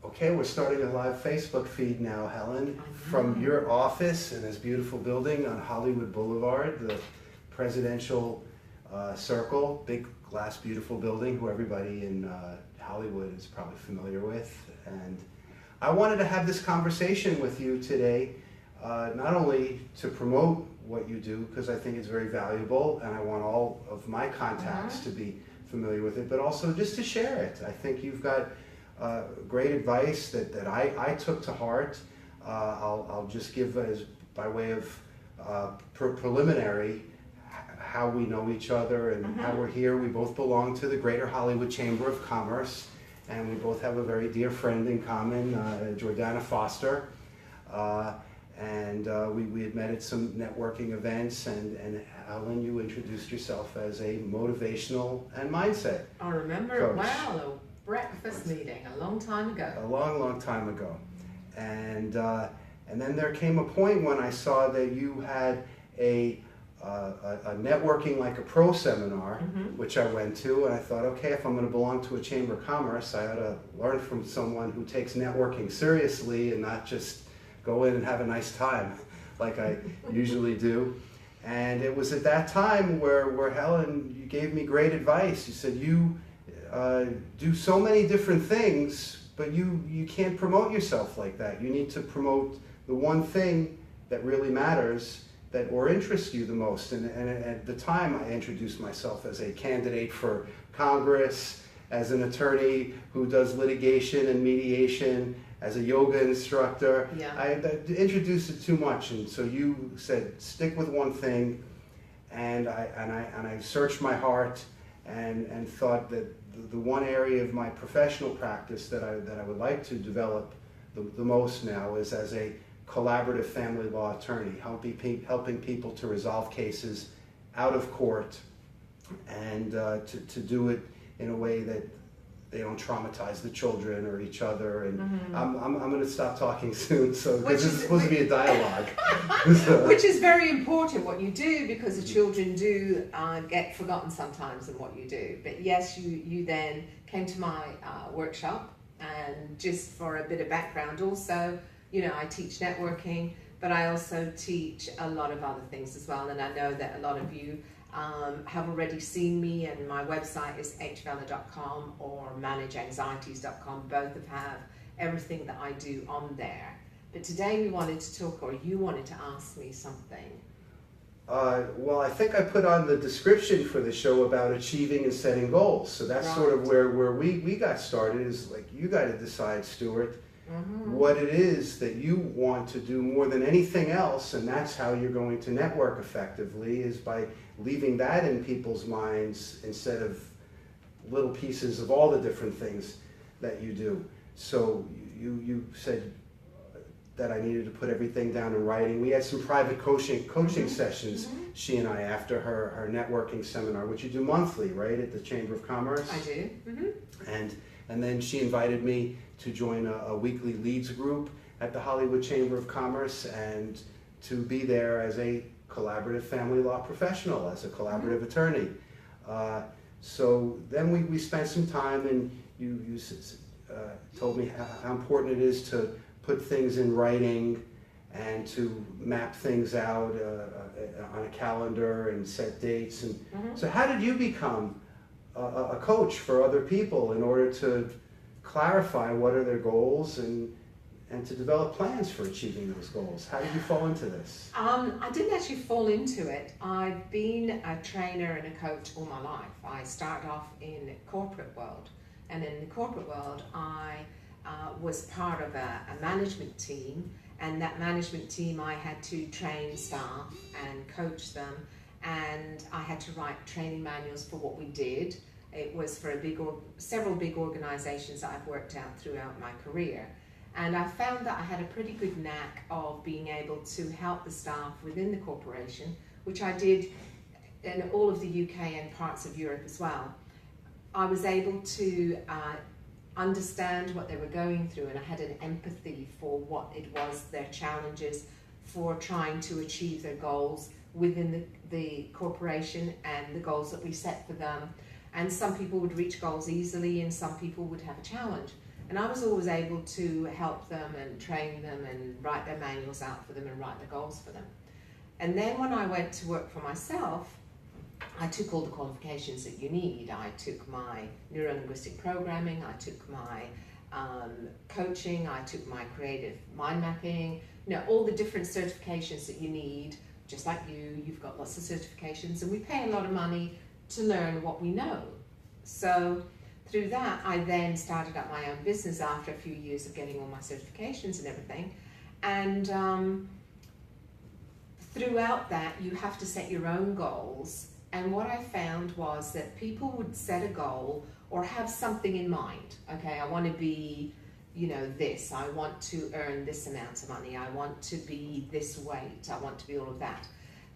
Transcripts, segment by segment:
Okay, we're starting a live Facebook feed now, Helen, from your office in this beautiful building on Hollywood Boulevard, the Presidential Circle, big glass, beautiful building who everybody in Hollywood is probably familiar with. And I wanted to have this conversation with you today, not only to promote what you do, because I think it's very valuable and I want all of my contacts to be familiar with it, but also just to share it. I think you've got great advice that I took to heart. I'll just give as by way of preliminary how we know each other and how we're here. We both belong to the Greater Hollywood Chamber of Commerce, and we both have a very dear friend in common, Jordana Foster. And we had met at some networking events, and Helen, you introduced yourself as a motivational and mindset I remember coach. it well, a breakfast meeting a long time ago. A long time ago. And then there came a point when I saw that you had a networking like a pro seminar, which I went to, and I thought, okay, if I'm going to belong to a Chamber of Commerce, I ought to learn from someone who takes networking seriously and not just go in and have a nice time like I usually do. And it was at that time where Helen, you gave me great advice. You said, you do so many different things, but you can't promote yourself like that. You need to promote the one thing that really matters or interests you the most. And at the time, I introduced myself as a candidate for Congress, as an attorney who does litigation and mediation, as a yoga instructor. Yeah. I introduced it too much, and so you said, stick with one thing, and I searched my heart and thought that the one area of my professional practice that I would like to develop the most now is as a collaborative family law attorney, helping people to resolve cases out of court and to do it in a way that they don't traumatize the children or each other. And I'm going to stop talking soon, so because this is supposed to be a dialogue. Which is very important what you do, because the children do get forgotten sometimes in what you do. But yes, you then came to my workshop, and just for a bit of background also, you know, I teach networking, but I also teach a lot of other things as well. And I know that a lot of you have already seen me, and my website is hvella.com or manageanxieties.com. Both have everything that I do on there. But today we wanted to talk, or you wanted to ask me something. Well, I think I put on the description for the show about achieving and setting goals. So that's sort of where we got started, is like, you got to decide, Stuart, what it is that you want to do more than anything else, and that's how you're going to network effectively, is by leaving that in people's minds instead of little pieces of all the different things that you do. So you said that I needed to put everything down in writing. We had some private coaching sessions, she and I, after her networking seminar, which you do monthly, right, at the Chamber of Commerce? I do. And then she invited me to join a weekly leads group at the Hollywood Chamber of Commerce, and to be there as a collaborative family law professional, as a collaborative attorney. So then we spent some time, and you told me how important it is to put things in writing and to map things out on a calendar and set dates. And so how did you become a coach for other people in order to clarify what are their goals and to develop plans for achieving those goals? How did you fall into this? I didn't actually fall into it. I've been a trainer and a coach all my life. I started off in the corporate world, and in the corporate world I was part of a management team, and that management team, I had to train staff and coach them, and I had to write training manuals for what we did. It was for several big organizations that I've worked out throughout my career. And I found that I had a pretty good knack of being able to help the staff within the corporation, which I did in all of the UK and parts of Europe as well. I was able to understand what they were going through, and I had an empathy for what it was, their challenges for trying to achieve their goals within the corporation and the goals that we set for them. And some people would reach goals easily, and some people would have a challenge. And I was always able to help them and train them and write their manuals out for them and write the goals for them. And then when I went to work for myself, I took all the qualifications that you need. I took my neuro-linguistic programming, I took my coaching, I took my creative mind mapping, all the different certifications that you need. Just like you've got lots of certifications, and we pay a lot of money to learn what we know. So through that, I then started up my own business after a few years of getting all my certifications and everything. And throughout that, you have to set your own goals. And what I found was that people would set a goal or have something in mind. Okay, I want to be, this. I want to earn this amount of money. I want to be this weight. I want to be all of that.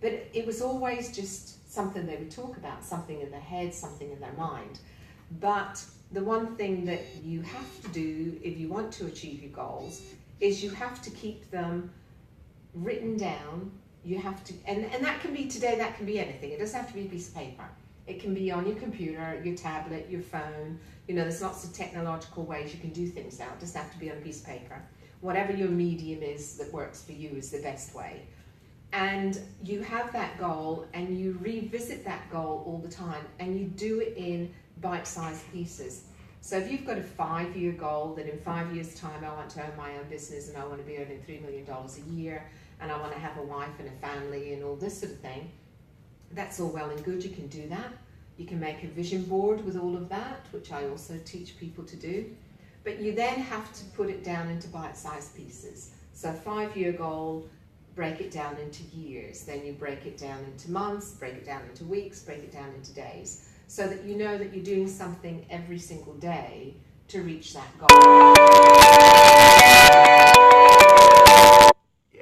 But it was always just something they would talk about, something in their head, something in their mind. But the one thing that you have to do if you want to achieve your goals is you have to keep them written down. You have to, and that can be today, that can be anything. It doesn't have to be a piece of paper. It can be on your computer, your tablet, your phone. There's lots of technological ways you can do things now. It doesn't have to be on a piece of paper. Whatever your medium is that works for you is the best way. And you have that goal and you revisit that goal all the time, and you do it in bite-sized pieces. So if you've got a 5-year goal that in 5 years' time I want to own my own business and I want to be earning $3 million a year and I want to have a wife and a family and all this sort of thing, that's all well and good. You can do that. You can make a vision board with all of that, which I also teach people to do. But you then have to put it down into bite-sized pieces. So 5-year goal, break it down into years. Then you break it down into months, break it down into weeks, break it down into days, so that you know that you're doing something every single day to reach that goal.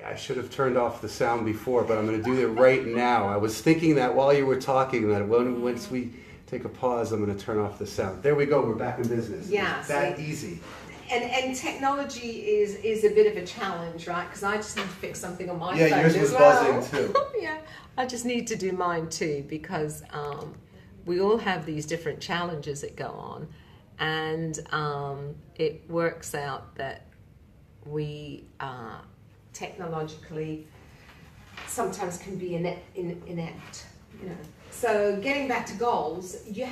I should have turned off the sound before, but I'm going to do it right now. I was thinking that while you were talking, that once we take a pause, I'm going to turn off the sound. There we go. We're back in business. Yeah, it's that easy. And technology is a bit of a challenge, right? Because I just need to fix something on my phone Yeah, yours was as well. buzzing too. Yeah, I just need to do mine too, because we all have these different challenges that go on, and it works out that we technologically sometimes can be inept. So getting back to goals, you